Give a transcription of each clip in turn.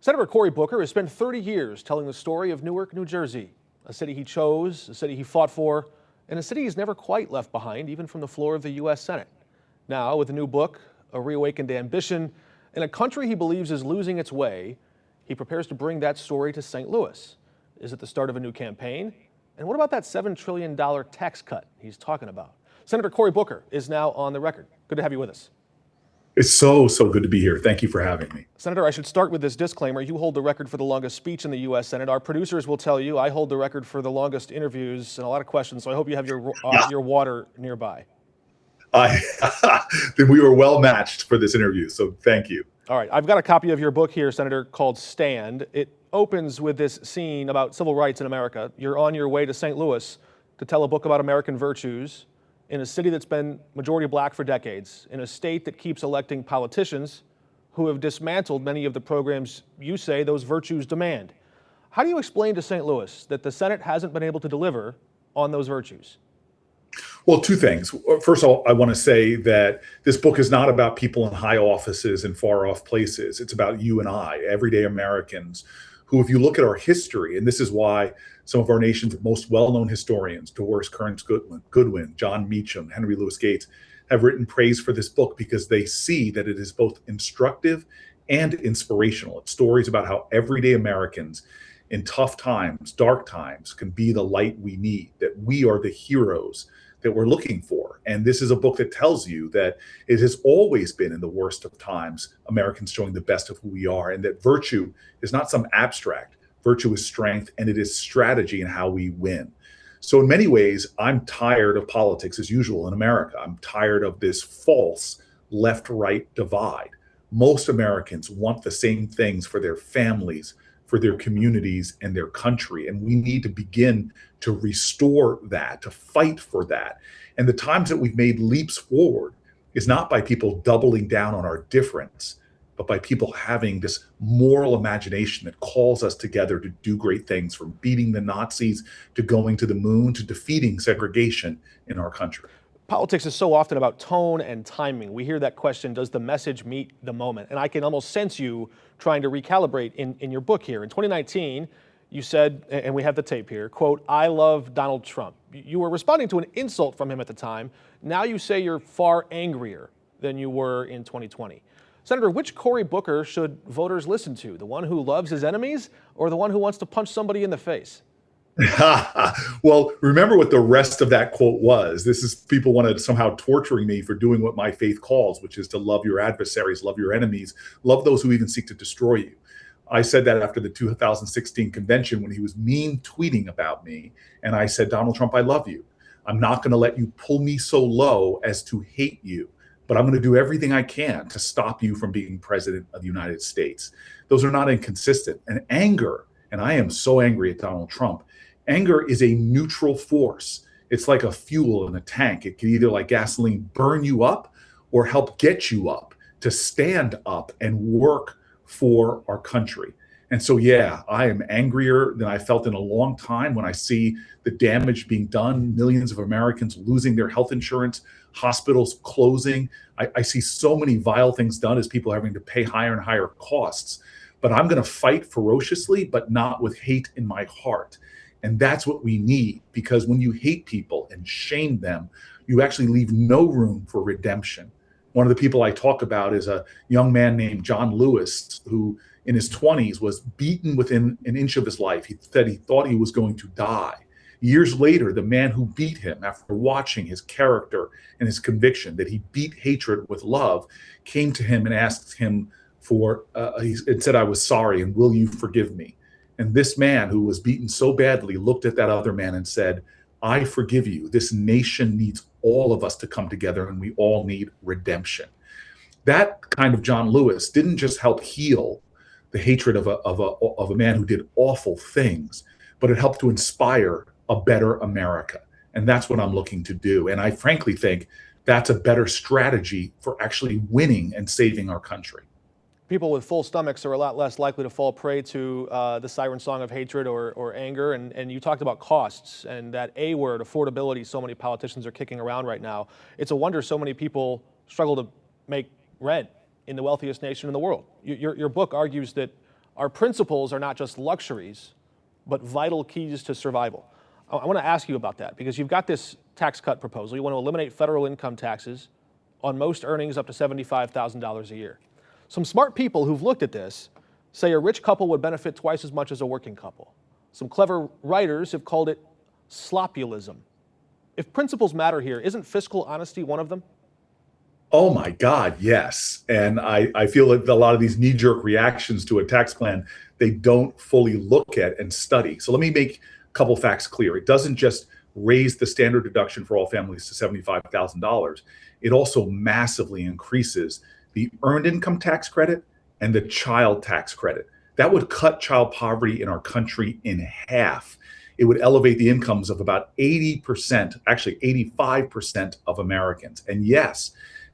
Senator Cory Booker has spent 30 years telling the story of Newark, New Jersey, a city he chose, a city he fought for, and a city he's never quite left behind, even from the floor of the U.S. Senate. Now, with a new book, a reawakened ambition, and a country he believes is losing its way, he prepares to bring that story to St. Louis. Is it the start of a new campaign? And what about that $7 trillion tax cut he's talking about? Senator Cory Booker is now on the record. Good to have you with us. It's so good to be here. Thank you for having me. Senator, I should start with this disclaimer. You hold the record for the longest speech in the U.S. Senate. Our producers will tell you I hold the record for the longest interviews and a lot of questions, so I hope you have your water nearby. Then we were well matched for this interview, so thank you. All right, I've got a copy of your book here, Senator, called Stand. It opens with this scene about civil rights in America. You're on your way to St. Louis to tell a book about American virtues in a city that's been majority black for decades, in a state that keeps electing politicians who have dismantled many of the programs you say those virtues demand. How do you explain to St. Louis that the Senate hasn't been able to deliver on those virtues? Well, two things. First of all, I want to say that this book is not about people in high offices in far off places. It's about you and I, everyday Americans, who, if you look at our history, and this is why some of our nation's most well-known historians, Doris Kearns Goodwin, John Meacham, Henry Louis Gates, have written praise for this book because they see that it is both instructive and inspirational. It's stories about how everyday Americans in tough times, dark times, can be the light we need, that we are the heroes that we're looking for. And this is a book that tells you that it has always been in the worst of times, Americans showing the best of who we are, and that virtue is not some abstract. Virtue is strength, and it is strategy in how we win. So in many ways, I'm tired of politics as usual in America. I'm tired of this false left-right divide. Most Americans want the same things for their families, for their communities, and their country. And we need to begin to restore that, to fight for that. And the times that we've made leaps forward is not by people doubling down on our difference, but by people having this moral imagination that calls us together to do great things, from beating the Nazis to going to the moon to defeating segregation in our country. Politics is so often about tone and timing. We hear that question, does the message meet the moment? And I can almost sense you trying to recalibrate in your book here. In 2019, you said, and we have the tape here, quote, "I love Donald Trump." You were responding to an insult from him at the time. Now you say you're far angrier than you were in 2020. Senator, which Cory Booker should voters listen to? The one who loves his enemies or the one who wants to punch somebody in the face? Well, remember what the rest of that quote was. This is people wanted somehow torturing me for doing what my faith calls, which is to love your adversaries, love your enemies, love those who even seek to destroy you. I said that after the 2016 convention when he was mean tweeting about me. And I said, Donald Trump, I love you. I'm not going to let you pull me so low as to hate you, but I'm going to do everything I can to stop you from being president of the United States. Those are not inconsistent. And anger, and I am so angry at Donald Trump, anger is a neutral force. It's like a fuel in a tank. It can either, like gasoline, burn you up or help get you up to stand up and work for our country. And so, yeah, I am angrier than I felt in a long time when I see the damage being done, millions of Americans losing their health insurance, hospitals closing. I see so many vile things done as people having to pay higher and higher costs. But I'm going to fight ferociously, but not with hate in my heart. And that's what we need, because when you hate people and shame them, you actually leave no room for redemption. One of the people I talk about is a young man named John Lewis, who in his 20s was beaten within an inch of his life. He said he thought he was going to die. Years later, the man who beat him, after watching his character and his conviction that he beat hatred with love, came to him and asked him and said, "I was sorry, and will you forgive me?" And this man who was beaten so badly looked at that other man and said, "I forgive you. This nation needs all of us to come together, and we all need redemption." That kind of John Lewis didn't just help heal the hatred of a man who did awful things, but it helped to inspire a better America. And that's what I'm looking to do. And I frankly think that's a better strategy for actually winning and saving our country. People with full stomachs are a lot less likely to fall prey to the siren song of hatred or anger. And you talked about costs and that A word, affordability, so many politicians are kicking around right now. It's a wonder so many people struggle to make rent in the wealthiest nation in the world. Your book argues that Our principles are not just luxuries, but vital keys to survival. I want to ask you about that because you've got this tax cut proposal. You want to eliminate federal income taxes on most earnings up to $75,000 a year. Some smart people who've looked at this say a rich couple would benefit twice as much as a working couple. Some clever writers have called it slopulism. If principles matter here, isn't fiscal honesty one of them? Oh my God, yes. And I feel like a lot of these knee-jerk reactions to a tax plan, they don't fully look at and study. So let me make a couple facts clear. It doesn't just raise the standard deduction for all families to $75,000. It also massively increases the earned income tax credit and the child tax credit. That would cut child poverty in our country in half. It would elevate the incomes of about 80%, actually 85% of Americans. And yes,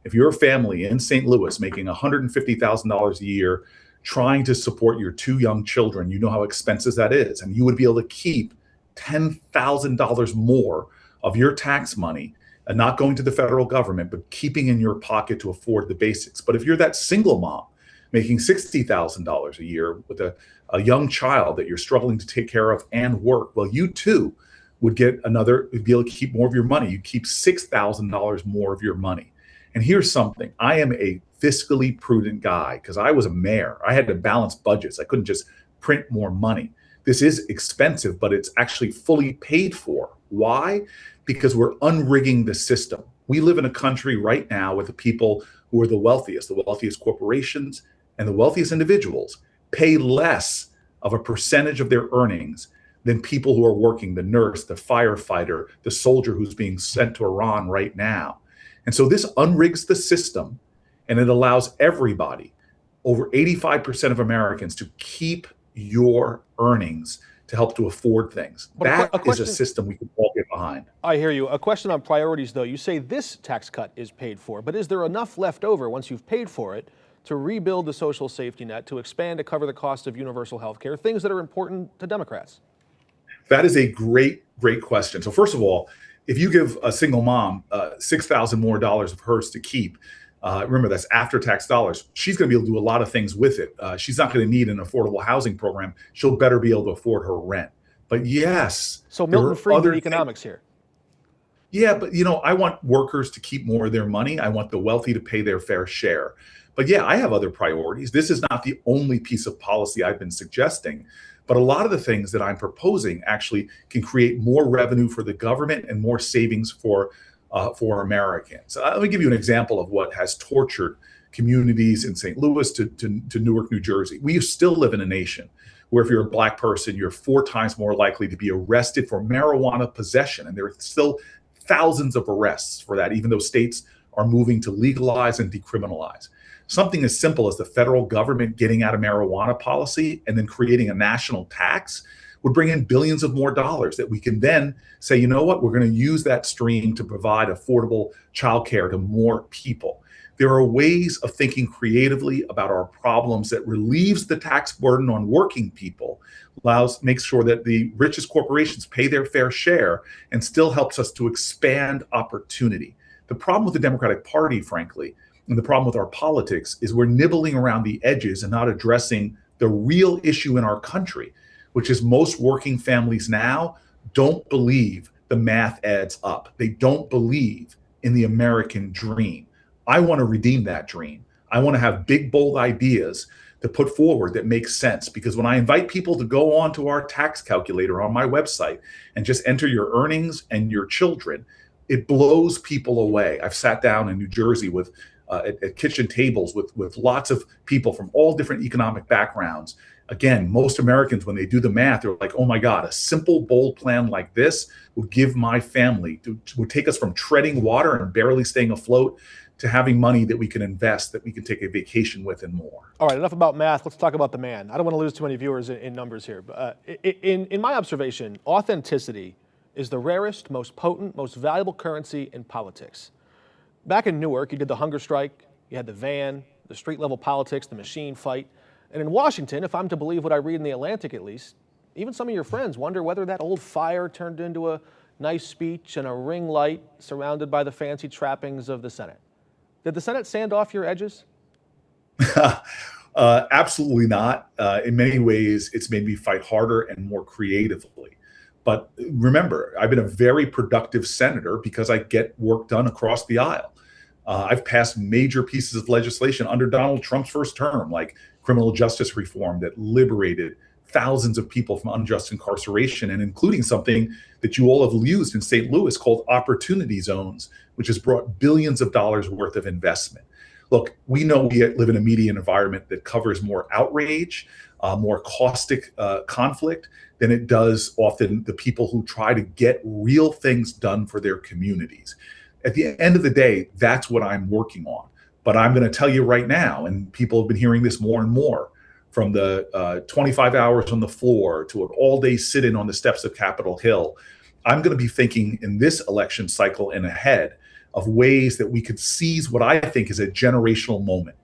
if you're a family in St. Louis making $150,000 a year, trying to support your two young children, you know how expensive that is. And you would be able to keep $10,000 more of your tax money and not going to the federal government, but keeping in your pocket to afford the basics. But if you're that single mom making $60,000 a year with a young child that you're struggling to take care of and work, well, you too would be able to keep more of your money. You keep $6,000 more of your money. And here's something, I am a fiscally prudent guy because I was a mayor. I had to balance budgets. I couldn't just print more money. This is expensive, but it's actually fully paid for. Why? Because we're unrigging the system. We live in a country right now with the people who are the wealthiest corporations and the wealthiest individuals pay less of a percentage of their earnings than people who are working, the nurse, the firefighter, the soldier who's being sent to Iran right now. And so this unrigs the system and it allows everybody, over 85% of Americans, to keep your earnings to help to afford things. But that is a system we can all get behind. I hear you. A question on priorities, though. You say this tax cut is paid for, but is there enough left over once you've paid for it to rebuild the social safety net, to expand to cover the cost of universal health care, things that are important to Democrats? That is a great question. So first of all, if you give a single mom $6,000 more of hers to keep, remember that's after-tax dollars, she's going to be able to do a lot of things with it. She's not going to need an affordable housing program. She'll better be able to afford her rent. But yes. So Milton Friedman economics here. Yeah, but I want workers to keep more of their money. I want the wealthy to pay their fair share. But yeah, I have other priorities. This is not the only piece of policy I've been suggesting. But a lot of the things that I'm proposing actually can create more revenue for the government and more savings for Americans. Let me give you an example of what has tortured communities in St. Louis to Newark, New Jersey. We still live in a nation where if you're a Black person, you're 4 times more likely to be arrested for marijuana possession. And there are still thousands of arrests for that, even though states are moving to legalize and decriminalize. Something as simple as the federal government getting out of marijuana policy and then creating a national tax would bring in billions of more dollars that we can then say, you know what, we're going to use that stream to provide affordable childcare to more people. There are ways of thinking creatively about our problems that relieves the tax burden on working people, makes sure that the richest corporations pay their fair share, and still helps us to expand opportunity. The problem with the Democratic Party, frankly, and the problem with our politics is we're nibbling around the edges and not addressing the real issue in our country, which is most working families now don't believe the math adds up. They don't believe in the American dream. I want to redeem that dream. I want to have big, bold ideas to put forward that make sense. Because when I invite people to go onto our tax calculator on my website and just enter your earnings and your children, it blows people away. I've sat down in New Jersey with at kitchen tables with lots of people from all different economic backgrounds. Again, most Americans, when they do the math, they're like, oh my God, a simple, bold plan like this would give my family, would take us from treading water and barely staying afloat to having money that we can invest, that we can take a vacation with and more. All right, enough about math. Let's talk about the man. I don't want to lose too many viewers in numbers here. But in my observation, authenticity is the rarest, most potent, most valuable currency in politics. Back in Newark, you did the hunger strike, you had the van, the street level politics, the machine fight. And in Washington, if I'm to believe what I read in The Atlantic at least, even some of your friends wonder whether that old fire turned into a nice speech and a ring light surrounded by the fancy trappings of the Senate. Did the Senate sand off your edges? Absolutely not. In many ways, it's made me fight harder and more creatively. But remember, I've been a very productive senator because I get work done across the aisle. I've passed major pieces of legislation under Donald Trump's first term, like criminal justice reform that liberated thousands of people from unjust incarceration, and including something that you all have used in St. Louis called opportunity zones, which has brought billions of dollars worth of investment. Look, we know we live in a media environment that covers more outrage, more caustic conflict than it does often the people who try to get real things done for their communities. At the end of the day, that's what I'm working on. But I'm going to tell you right now, and people have been hearing this more and more, from the 25 hours on the floor to an all-day sit-in on the steps of Capitol Hill, I'm going to be thinking in this election cycle and ahead of ways that we could seize what I think is a generational moment.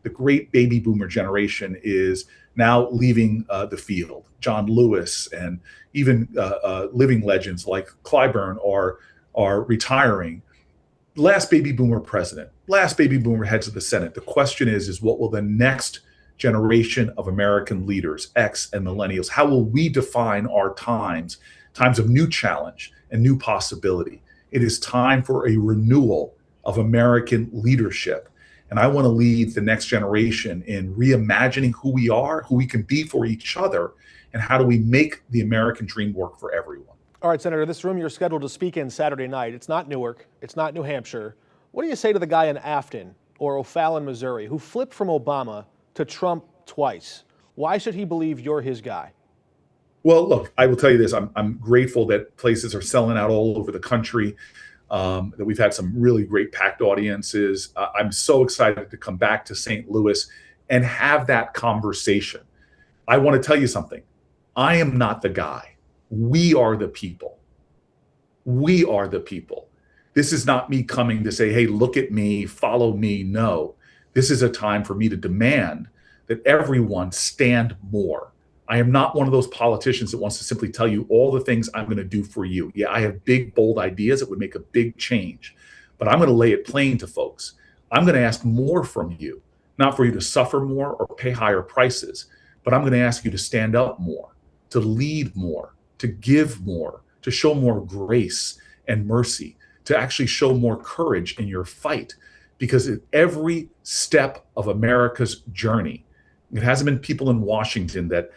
The great baby boomer generation is now leaving the field. John Lewis and even living legends like Clyburn are retiring. Last baby boomer president, last baby boomer heads of the Senate. The question is what will the next generation of American leaders, X and millennials, how will we define our times of new challenge and new possibility? It is time for a renewal of American leadership. And I want to lead the next generation in reimagining who we are, who we can be for each other, and how do we make the American dream work for everyone. All right, Senator, this room you're scheduled to speak in Saturday night. It's not Newark. It's not New Hampshire. What do you say to the guy in Afton or O'Fallon, Missouri, who flipped from Obama to Trump twice? Why should he believe you're his guy? Well, look, I will tell you this. I'm grateful that places are selling out all over the country, that we've had some really great packed audiences. I'm so excited to come back to St. Louis and have that conversation. I want to tell you something. I am not the guy. We are the people. We are the people. This is not me coming to say, hey, look at me, follow me. No, this is a time for me to demand that everyone stand more. I am not one of those politicians that wants to simply tell you all the things I'm going to do for you. Yeah, I have big, bold ideas that would make a big change, but I'm going to lay it plain to folks. I'm going to ask more from you, not for you to suffer more or pay higher prices, but I'm going to ask you to stand up more, to lead more, to give more, to show more grace and mercy, to actually show more courage in your fight. Because at every step of America's journey, it hasn't been people in Washington that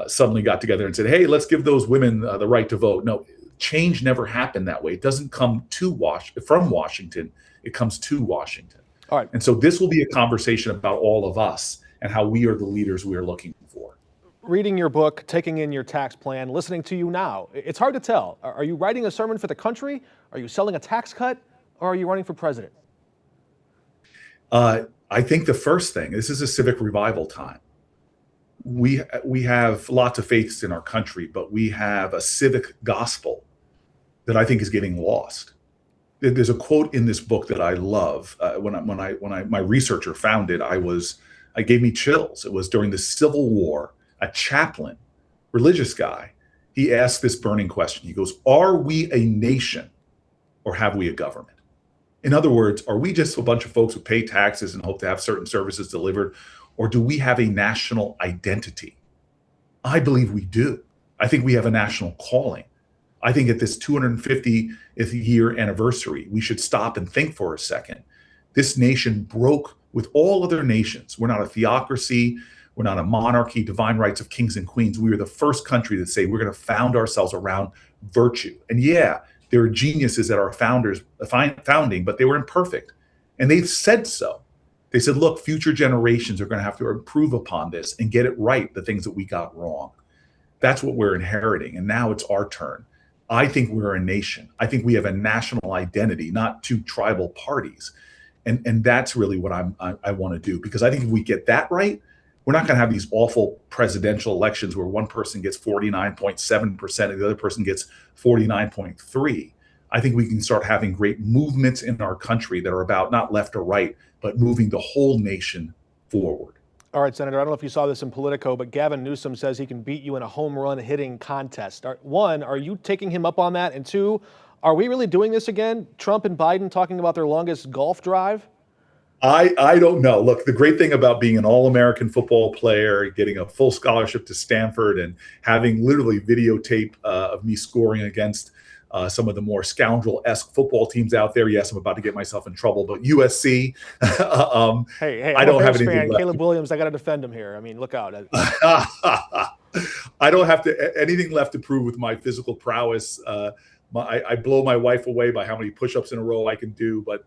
suddenly got together and said, hey, let's give those women the right to vote. No, change never happened that way. It doesn't come from Washington. It comes to Washington. All right. And so this will be a conversation about all of us and how we are the leaders we are looking for. Reading your book, taking in your tax plan, listening to you now, it's hard to tell. Are you writing a sermon for the country? Are you selling a tax cut? Or are you running for president? I think the first thing, this is a civic revival time. We have lots of faiths in our country, but we have a civic gospel that I think is getting lost. There's a quote in this book that I love. When my researcher found it, it gave me chills. It was during the Civil War. A chaplain, religious guy, he asked this burning question. He goes, are we a nation or have we a government? In other words, are we just a bunch of folks who pay taxes and hope to have certain services delivered, or do we have a national identity? I believe we do. I think we have a national calling. I think at this 250th year anniversary, we should stop and think for a second. This nation broke with all other nations. We're not a theocracy. We're not a monarchy, divine rights of kings and queens. We were the first country to say we're going to found ourselves around virtue. And yeah, there are geniuses at our founding, but they were imperfect. And they've said so. They said, look, future generations are going to have to improve upon this and get it right, the things that we got wrong. That's what we're inheriting. And now it's our turn. I think we're a nation. I think we have a national identity, not two tribal parties. And that's really what I want to do, because I think if we get that right, we're not going to have these awful presidential elections where one person gets 49.7% and the other person gets 49.3%. I think we can start having great movements in our country that are about not left or right, but moving the whole nation forward. All right, Senator, I don't know if you saw this in Politico, but Gavin Newsom says he can beat you in a home run hitting contest. One, are you taking him up on that? And two, are we really doing this again? Trump and Biden talking about their longest golf drive? I don't know. Look, the great thing about being an all-American football player, getting a full scholarship to Stanford, and having literally videotape of me scoring against some of the more scoundrel-esque football teams out there. Yes, I'm about to get myself in trouble, but USC. Hey, I I'm a don't have Bears anything fan. left. Caleb Williams, I got to defend him here. I mean, look out. I don't have anything left to prove with my physical prowess. I blow my wife away by how many push-ups in a row I can do, but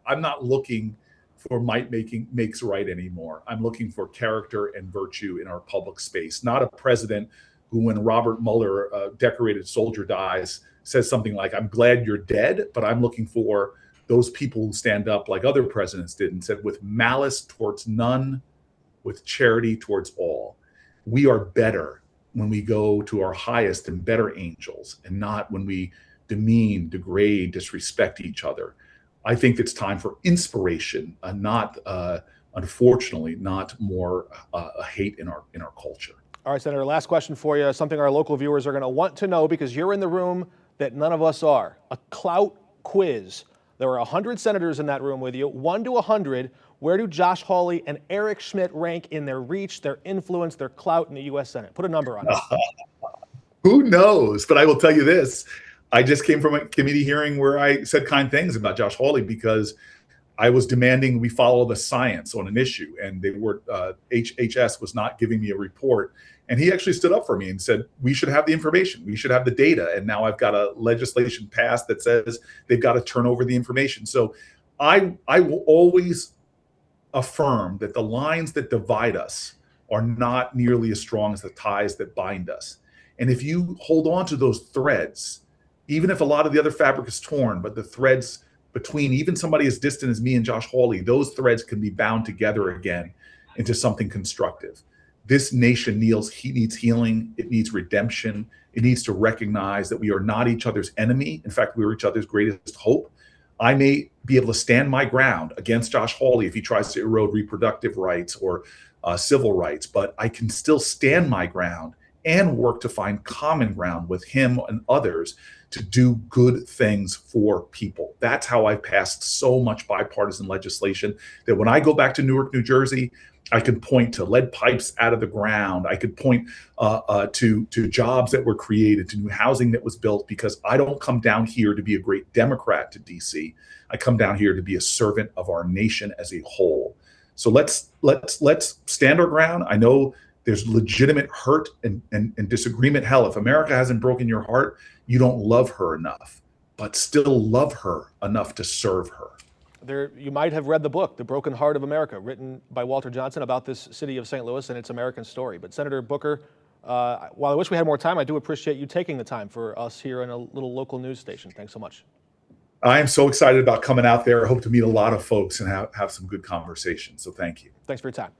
I'm not looking for might makes right anymore. I'm looking for character and virtue in our public space, not a president who, when Robert Mueller, a decorated soldier, dies, says something like, "I'm glad you're dead," but I'm looking for those people who stand up like other presidents did and said, "With malice towards none, with charity towards all." We are better when we go to our highest and better angels, and not when we demean, degrade, disrespect each other. I think it's time for inspiration, not unfortunately, not more hate in our culture. All right, Senator, last question for you. Something our local viewers are going to want to know because you're in the room that none of us are. A clout quiz. There were 100 senators in that room with you, 1 to 100. Where do Josh Hawley and Eric Schmidt rank in their reach, their influence, their clout in the U.S. Senate? Put a number on it. Who knows? But I will tell you this. I just came from a committee hearing where I said kind things about Josh Hawley because I was demanding we follow the science on an issue, and they were HHS was not giving me a report. And he actually stood up for me and said, we should have the information. We should have the data. And now I've got a legislation passed that says they've got to turn over the information. So I will always affirm that the lines that divide us are not nearly as strong as the ties that bind us. And if you hold on to those threads, even if a lot of the other fabric is torn, but the threads between even somebody as distant as me and Josh Hawley, those threads can be bound together again into something constructive. This nation needs healing. It needs redemption. It needs to recognize that we are not each other's enemy. In fact, we are each other's greatest hope. I may be able to stand my ground against Josh Hawley if he tries to erode reproductive rights or civil rights, but I can still stand my ground and work to find common ground with him and others to do good things for people. That's how I passed so much bipartisan legislation that when I go back to Newark, New Jersey, I can point to lead pipes out of the ground. I could point to jobs that were created, to new housing that was built, because I don't come down here to be a great Democrat to DC. I come down here to be a servant of our nation as a whole. So let's stand our ground. I know there's legitimate hurt and disagreement. Hell, if America hasn't broken your heart, you don't love her enough, but still love her enough to serve her. You might have read the book, The Broken Heart of America, written by Walter Johnson about this city of St. Louis and its American story. But Senator Booker, while I wish we had more time, I do appreciate you taking the time for us here in a little local news station. Thanks so much. I am so excited about coming out there. I hope to meet a lot of folks and have some good conversations. So thank you. Thanks for your time.